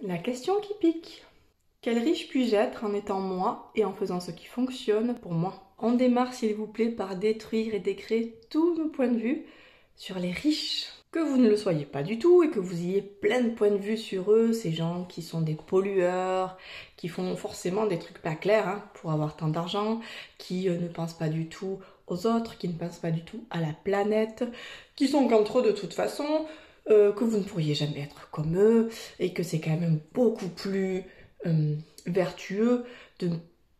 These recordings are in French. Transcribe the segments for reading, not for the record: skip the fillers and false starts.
La question qui pique. Quel riche puis-je être en étant moi et en faisant ce qui fonctionne pour moi? On démarre s'il vous plaît par détruire et décréer tous nos points de vue sur les riches. Que vous ne le soyez pas du tout et que vous ayez plein de points de vue sur eux, ces gens qui sont des pollueurs, qui font forcément des trucs pas clairs hein, pour avoir tant d'argent, qui ne pensent pas du tout aux autres, qui ne pensent pas du tout à la planète, qui sont qu'entre eux de toute façon, que vous ne pourriez jamais être comme eux et que c'est quand même beaucoup plus vertueux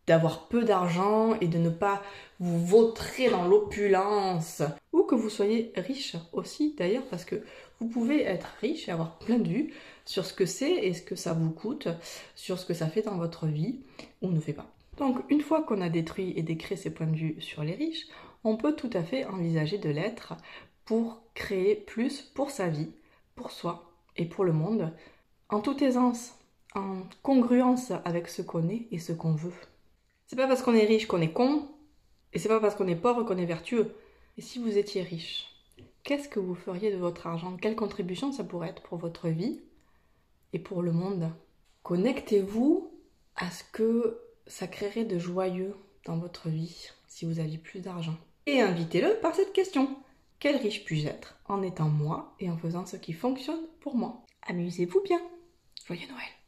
d'avoir peu d'argent et de ne pas vous vautrer dans l'opulence. Ou que vous soyez riche aussi d'ailleurs, parce que vous pouvez être riche et avoir plein de vues sur ce que c'est et ce que ça vous coûte, sur ce que ça fait dans votre vie ou ne fait pas. Donc une fois qu'on a détruit et décréé ces points de vue sur les riches, on peut tout à fait envisager de l'être pour créer plus pour sa vie, pour soi et pour le monde, en toute aisance, en congruence avec ce qu'on est et ce qu'on veut. C'est pas parce qu'on est riche qu'on est con, et c'est pas parce qu'on est pauvre qu'on est vertueux. Et si vous étiez riche, qu'est-ce que vous feriez de votre argent? Quelle contribution ça pourrait être pour votre vie et pour le monde? Connectez-vous à ce que ça créerait de joyeux dans votre vie si vous aviez plus d'argent. Et invitez-le par cette question. Quel riche puis-je être en étant moi et en faisant ce qui fonctionne pour moi? Amusez-vous bien. Joyeux Noël!